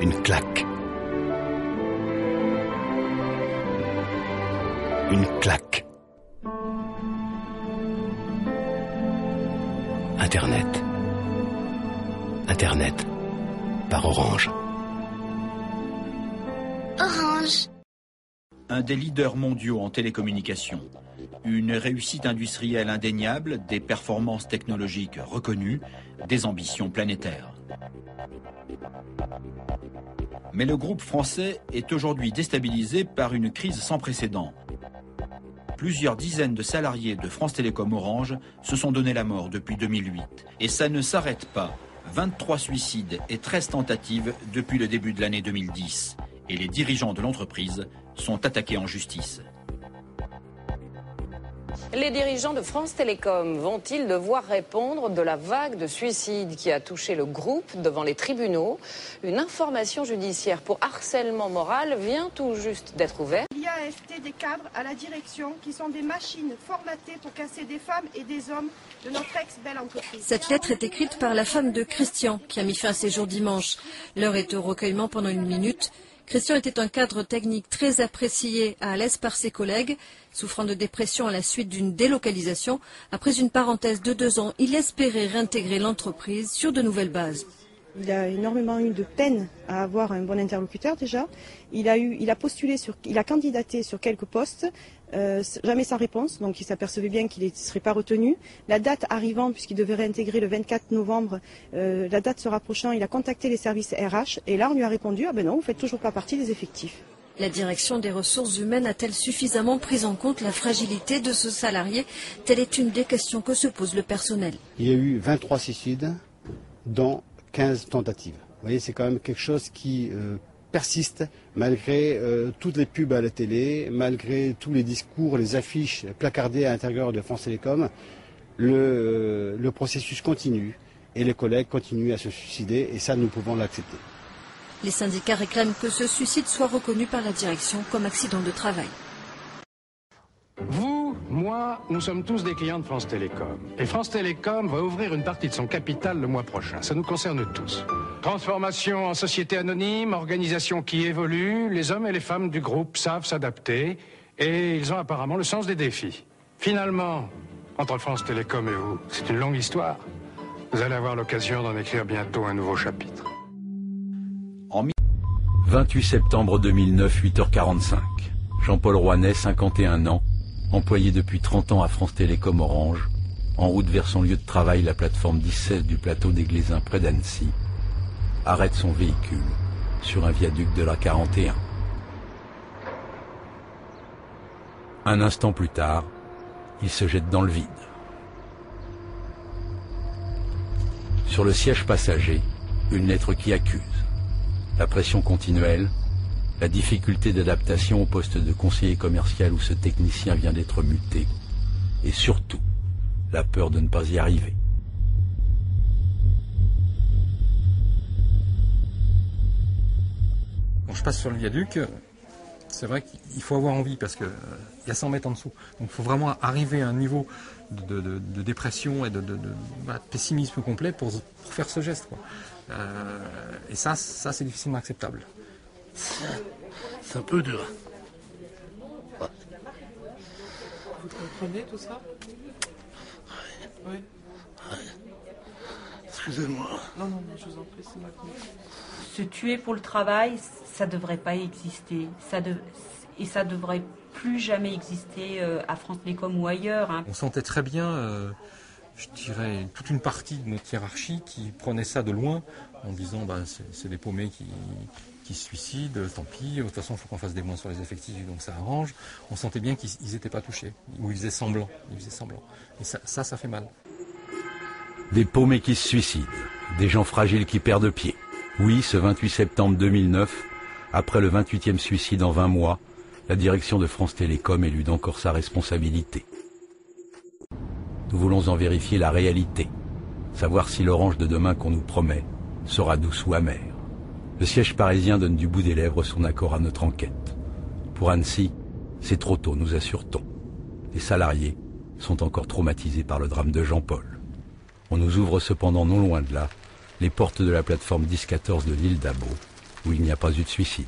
Une claque. Une claque. Internet. Internet. Par Orange. Orange. Un des leaders mondiaux en télécommunications. Une réussite industrielle indéniable, des performances technologiques reconnues, des ambitions planétaires. Mais le groupe français est aujourd'hui déstabilisé par une crise sans précédent. Plusieurs dizaines de salariés de France Télécom Orange se sont donné la mort depuis 2008. Et ça ne s'arrête pas. 23 suicides et 13 tentatives depuis le début de l'année 2010. Et les dirigeants de l'entreprise sont attaqués en justice. Les dirigeants de France Télécom vont-ils devoir répondre de la vague de suicides qui a touché le groupe devant les tribunaux? Une information judiciaire pour harcèlement moral vient tout juste d'être ouverte. Il y a AFT des cadres à la direction qui sont des machines formatées pour casser des femmes et des hommes de notre ex-belle entreprise. Cette lettre est écrite par la femme de Christian qui a mis fin à ses jours dimanche. L'heure est au recueillement pendant une minute. Christian était un cadre technique très apprécié à Alès par ses collègues. Souffrant de dépression à la suite d'une délocalisation, après une parenthèse de 2 ans, il espérait réintégrer l'entreprise sur de nouvelles bases. Il a énormément eu de peine à avoir un bon interlocuteur déjà. Il a candidaté sur quelques postes, jamais sans réponse, donc il s'apercevait bien qu'il ne serait pas retenu. La date arrivant, puisqu'il devait réintégrer le 24 novembre, la date se rapprochant, il a contacté les services RH et là on lui a répondu « Ah ben non, vous ne faites toujours pas partie des effectifs ». La direction des ressources humaines a-t-elle suffisamment pris en compte la fragilité de ce salarié? Telle est une des questions que se pose le personnel. Il y a eu 23 suicides, dont 15 tentatives. Vous voyez, c'est quand même quelque chose qui persiste malgré toutes les pubs à la télé, malgré tous les discours, les affiches placardées à l'intérieur de France Télécom. Le processus continue et les collègues continuent à se suicider et ça, nous pouvons l'accepter. Les syndicats réclament que ce suicide soit reconnu par la direction comme accident de travail. Vous, moi, nous sommes tous des clients de France Télécom. Et France Télécom va ouvrir une partie de son capital le mois prochain. Ça nous concerne tous. Transformation en société anonyme, organisation qui évolue, les hommes et les femmes du groupe savent s'adapter et ils ont apparemment le sens des défis. Finalement, entre France Télécom et vous, c'est une longue histoire. Vous allez avoir l'occasion d'en écrire bientôt un nouveau chapitre. 28 septembre 2009, 8h45. Jean-Paul Rouanet, 51 ans, employé depuis 30 ans à France Télécom Orange, en route vers son lieu de travail, la plateforme 17 du plateau des Glaisins près d'Annecy, arrête son véhicule sur un viaduc de la 41. Un instant plus tard, il se jette dans le vide. Sur le siège passager, une lettre qui accuse. La pression continuelle, la difficulté d'adaptation au poste de conseiller commercial où ce technicien vient d'être muté, et surtout, la peur de ne pas y arriver. Quand je passe sur le viaduc, c'est vrai qu'il faut avoir envie parce qu'il y a 100 mètres en dessous. Donc il faut vraiment arriver à un niveau de dépression et de pessimisme complet pour faire ce geste, quoi. Et ça c'est difficilement acceptable. C'est un peu dur. Ouais. Vous comprenez tout ça? Oui. Ouais. Excusez-moi. Non, je vous en prie, c'est ma faute. Se tuer pour le travail, ça devrait pas exister. Et ça devrait plus jamais exister à France Télécom ou ailleurs. Hein. On sentait très bien, je dirais, toute une partie de notre hiérarchie qui prenait ça de loin en disant c'est des paumés qui se suicident, tant pis, de toute façon il faut qu'on fasse des moins sur les effectifs, donc ça arrange. On sentait bien qu'ils n'étaient pas touchés, ou ils faisaient semblant. Et ça fait mal. Des paumés qui se suicident, des gens fragiles qui perdent pied. Oui, ce 28 septembre 2009, après le 28e suicide en 20 mois, la direction de France Télécom élude encore sa responsabilité. Nous voulons en vérifier la réalité, savoir si l'Orange de demain qu'on nous promet sera douce ou amère. Le siège parisien donne du bout des lèvres son accord à notre enquête. Pour Annecy, c'est trop tôt, nous assure-t-on. Les salariés sont encore traumatisés par le drame de Jean-Paul. On nous ouvre cependant non loin de là les portes de la plateforme 10-14 de l'île d'Abo, où il n'y a pas eu de suicide.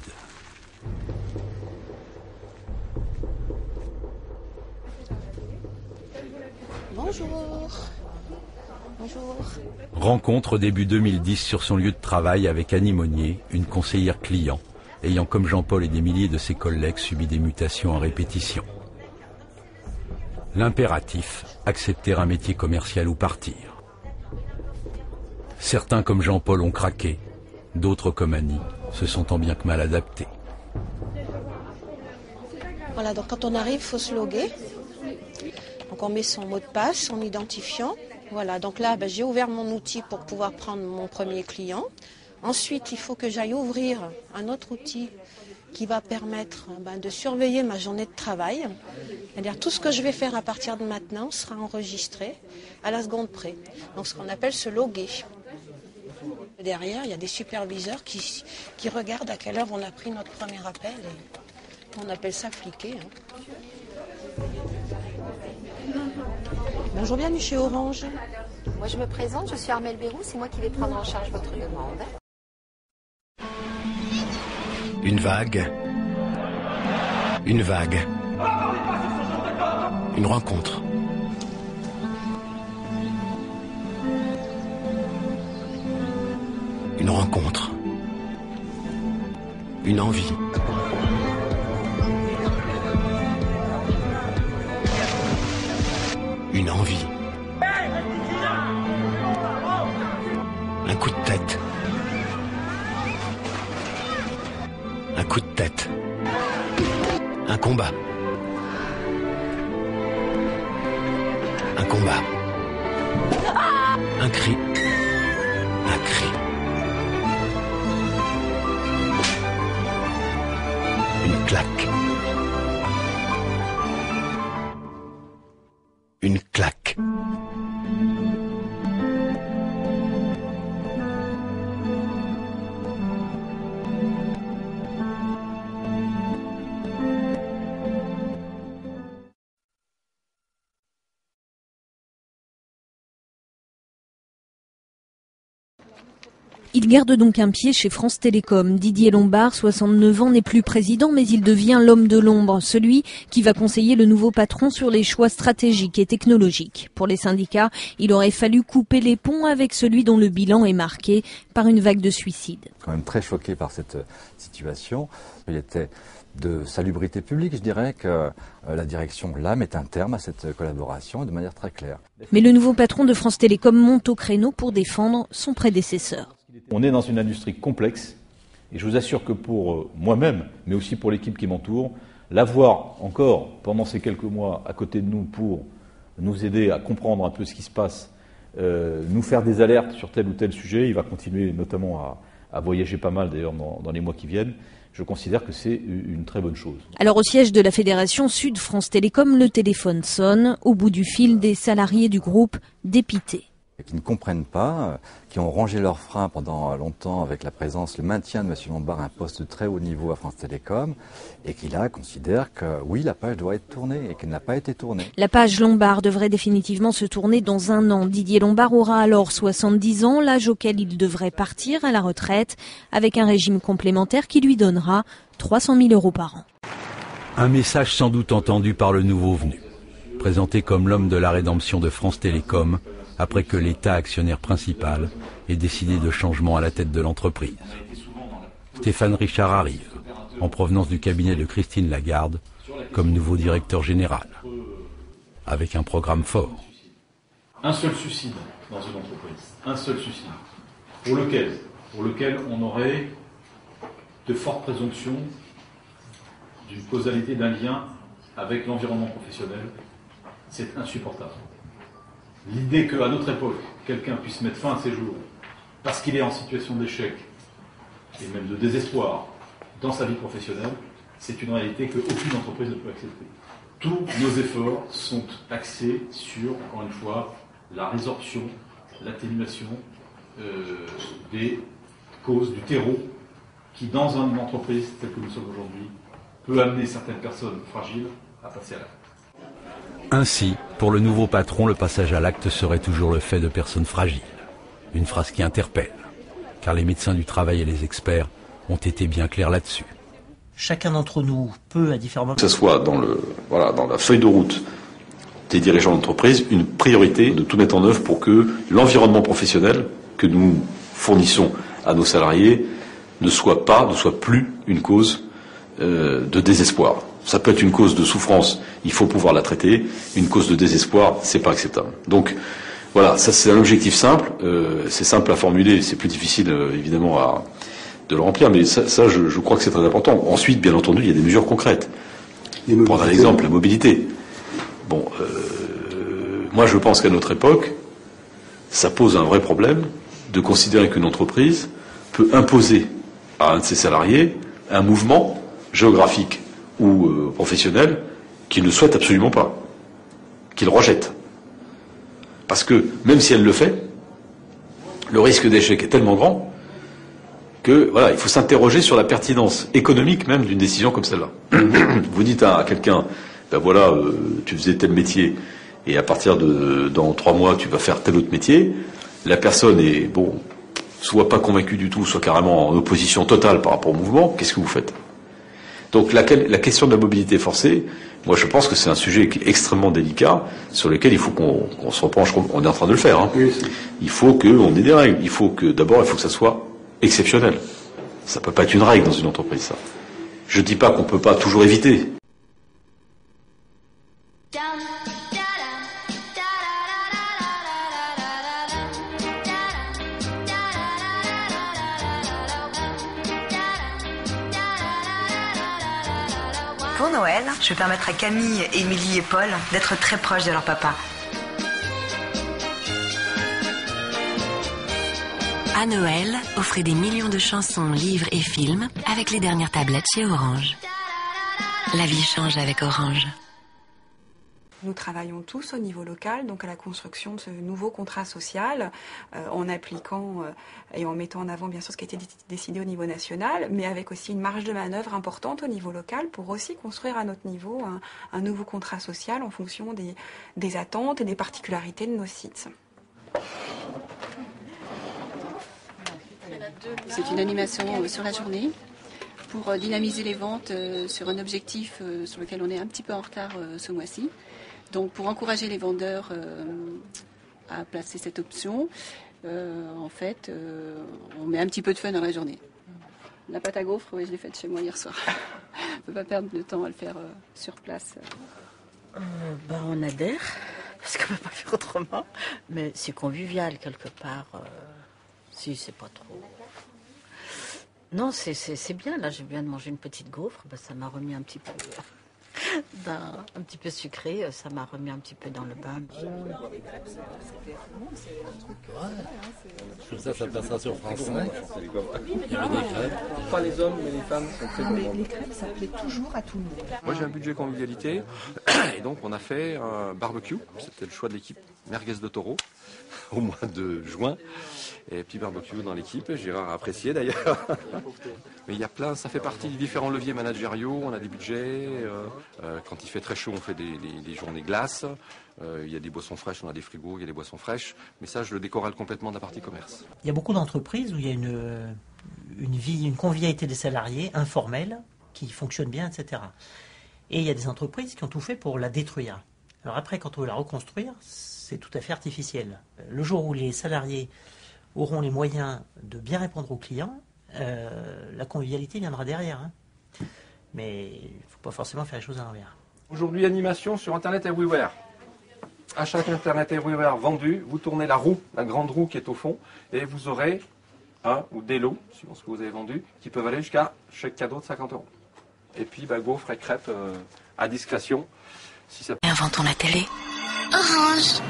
Bonjour. Bonjour. Rencontre début 2010 sur son lieu de travail avec Annie Monnier, une conseillère client, ayant comme Jean-Paul et des milliers de ses collègues subi des mutations à répétition. L'impératif, accepter un métier commercial ou partir. Certains comme Jean-Paul ont craqué, d'autres comme Annie se sont tant bien que mal adaptés. Voilà, donc quand on arrive, il faut se loguer. Donc on met son mot de passe, son identifiant. Voilà, donc là, j'ai ouvert mon outil pour pouvoir prendre mon premier client. Ensuite, il faut que j'aille ouvrir un autre outil qui va permettre de surveiller ma journée de travail. C'est-à-dire tout ce que je vais faire à partir de maintenant sera enregistré à la seconde près. Donc ce qu'on appelle se loguer. Derrière, il y a des superviseurs qui regardent à quelle heure on a pris notre premier appel. Et on appelle ça fliquer. Bonjour, bienvenue chez Orange. Moi je me présente, je suis Armelle Bérou, c'est moi qui vais prendre en charge votre demande. Une vague. Une vague. Une rencontre. Une rencontre. Une envie. Une envie. Un coup de tête. Un coup de tête. Un combat. Un combat. Un cri. Un cri. Une claque. Une claque. Il garde donc un pied chez France Télécom. Didier Lombard, 69 ans, n'est plus président, mais il devient l'homme de l'ombre, celui qui va conseiller le nouveau patron sur les choix stratégiques et technologiques. Pour les syndicats, il aurait fallu couper les ponts avec celui dont le bilan est marqué par une vague de suicides. Quand même très choqué par cette situation. Il était de salubrité publique, je dirais que la direction là met un terme à cette collaboration de manière très claire. Mais le nouveau patron de France Télécom monte au créneau pour défendre son prédécesseur. On est dans une industrie complexe et je vous assure que pour moi-même, mais aussi pour l'équipe qui m'entoure, l'avoir encore pendant ces quelques mois à côté de nous pour nous aider à comprendre un peu ce qui se passe, nous faire des alertes sur tel ou tel sujet, il va continuer notamment à voyager pas mal d'ailleurs dans les mois qui viennent. Je considère que c'est une très bonne chose. Alors au siège de la Fédération Sud France Télécom, le téléphone sonne. Au bout du fil, des salariés du groupe dépités. Qui ne comprennent pas, qui ont rangé leurs freins pendant longtemps avec la présence, le maintien de M. Lombard à un poste de très haut niveau à France Télécom, et qui là considèrent que oui, la page doit être tournée et qu'elle n'a pas été tournée. La page Lombard devrait définitivement se tourner dans un an. Didier Lombard aura alors 70 ans, l'âge auquel il devrait partir à la retraite, avec un régime complémentaire qui lui donnera 300 000 € par an. Un message sans doute entendu par le nouveau venu, présenté comme l'homme de la rédemption de France Télécom, après que l'État actionnaire principal ait décidé de changement à la tête de l'entreprise. Stéphane Richard arrive, en provenance du cabinet de Christine Lagarde, comme nouveau directeur général, avec un programme fort. Un seul suicide dans une entreprise, un seul suicide, pour lequel on aurait de fortes présomptions d'une causalité, d'un lien avec l'environnement professionnel, c'est insupportable. L'idée qu'à notre époque, quelqu'un puisse mettre fin à ses jours parce qu'il est en situation d'échec et même de désespoir dans sa vie professionnelle, c'est une réalité qu'aucune entreprise ne peut accepter. Tous nos efforts sont axés sur, encore une fois, la résorption, l'atténuation des causes, du terreau qui, dans une entreprise telle que nous sommes aujourd'hui, peut amener certaines personnes fragiles à passer à l'acte. Ainsi, pour le nouveau patron, le passage à l'acte serait toujours le fait de personnes fragiles. Une phrase qui interpelle, car les médecins du travail et les experts ont été bien clairs là-dessus. Chacun d'entre nous peut, à différents moments... Que ce soit dans la feuille de route des dirigeants d'entreprise, une priorité de tout mettre en œuvre pour que l'environnement professionnel que nous fournissons à nos salariés ne soit plus une cause de désespoir. Ça peut être une cause de souffrance, il faut pouvoir la traiter. Une cause de désespoir, c'est pas acceptable. Donc voilà, ça c'est un objectif simple. C'est simple à formuler, c'est plus difficile évidemment de le remplir, mais ça je crois que c'est très important. Ensuite, bien entendu, il y a des mesures concrètes. Prendre un exemple, la mobilité. Bon, moi je pense qu'à notre époque, ça pose un vrai problème de considérer qu'une entreprise peut imposer à un de ses salariés un mouvement géographique ou professionnel qu'il ne souhaite absolument pas, qu'il rejette. Parce que même si elle le fait, le risque d'échec est tellement grand que voilà, il faut s'interroger sur la pertinence économique même d'une décision comme celle-là. Vous dites à quelqu'un, ben voilà, tu faisais tel métier et à partir dans 3 mois tu vas faire tel autre métier. La personne est soit pas convaincue du tout, soit carrément en opposition totale par rapport au mouvement. Qu'est-ce que vous faites? Donc la question de la mobilité forcée, moi je pense que c'est un sujet qui est extrêmement délicat, sur lequel il faut qu'on se repenche. On est en train de le faire. Hein. Oui. Il faut qu'on ait des règles. D'abord il faut que ça soit exceptionnel. Ça peut pas être une règle dans une entreprise, ça. Je dis pas qu'on peut pas toujours éviter. Pour Noël, je vais permettre à Camille, Émilie et Paul d'être très proches de leur papa. À Noël, offrez des millions de chansons, livres et films avec les dernières tablettes chez Orange. La vie change avec Orange. Nous travaillons tous au niveau local, donc à la construction de ce nouveau contrat social, en appliquant et en mettant en avant bien sûr ce qui a été décidé au niveau national, mais avec aussi une marge de manœuvre importante au niveau local pour aussi construire à notre niveau un nouveau contrat social en fonction des attentes et des particularités de nos sites. C'est une animation sur la journée pour dynamiser les ventes sur un objectif sur lequel on est un petit peu en retard ce mois-ci. Donc pour encourager les vendeurs à placer cette option, en fait, on met un petit peu de fun dans la journée. La pâte à gaufres, oui, je l'ai faite chez moi hier soir. On ne peut pas perdre de temps à le faire sur place. On adhère, parce qu'on ne peut pas faire autrement, mais c'est convivial quelque part. Si, c'est pas trop... Non, c'est bien, là, je viens de manger une petite gaufre, ça m'a remis un petit peu... un petit peu sucré, ça m'a remis un petit peu dans le bain. Ça passera sur France 5. Il y avait des crêpes. Pas les hommes, mais les femmes sont très contents. Les crêpes, ça plaît toujours à tout le monde. Moi, j'ai un budget convivialité, et donc on a fait un barbecue. C'était le choix de l'équipe merguez de taureau au mois de juin. Et petit barbecue dans l'équipe, Gérard a apprécié d'ailleurs. Mais il y a plein, ça fait partie des différents leviers managériaux, on a des budgets, quand il fait très chaud on fait des journées glaces, il y a des boissons fraîches, on a des frigos, il y a des boissons fraîches, mais ça je le décorrèle complètement de la partie commerce. Il y a beaucoup d'entreprises où il y a une convivialité des salariés informelle qui fonctionne bien, etc. Et il y a des entreprises qui ont tout fait pour la détruire. Alors après, quand on veut la reconstruire, c'est tout à fait artificiel. Le jour où les salariés auront les moyens de bien répondre aux clients, la convivialité viendra derrière. Hein. Mais il ne faut pas forcément faire les choses à l'envers. Aujourd'hui, animation sur Internet Everywhere. À chaque Internet Everywhere vendu, vous tournez la roue, la grande roue qui est au fond, et vous aurez un ou des lots, suivant ce que vous avez vendu, qui peuvent aller jusqu'à chaque cadeau de 50 €. Et puis, gaufres et crêpes à discrétion. Si ça... Inventons la télé. Orange.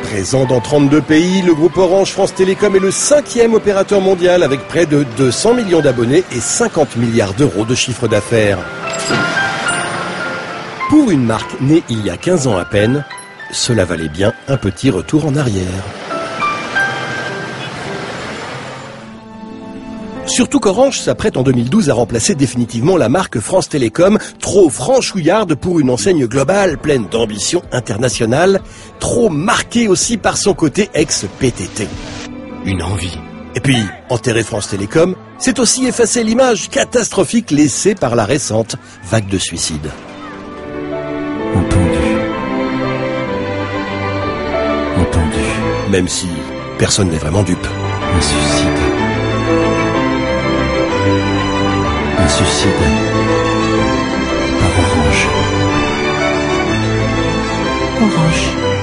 Présent dans 32 pays, le groupe Orange France Télécom est le 5e opérateur mondial avec près de 200 millions d'abonnés et 50 milliards d'euros de chiffre d'affaires. Pour une marque née il y a 15 ans à peine, cela valait bien un petit retour en arrière. Surtout qu'Orange s'apprête en 2012 à remplacer définitivement la marque France Télécom, trop franchouillarde pour une enseigne globale pleine d'ambition internationale, trop marquée aussi par son côté ex-PTT. Une envie. Et puis, enterrer France Télécom, C'est aussi effacer l'image catastrophique laissée par la récente vague de suicides. Entendu. Même si personne n'est vraiment dupe. Un suicide. Un suicide. Par Orange. Orange.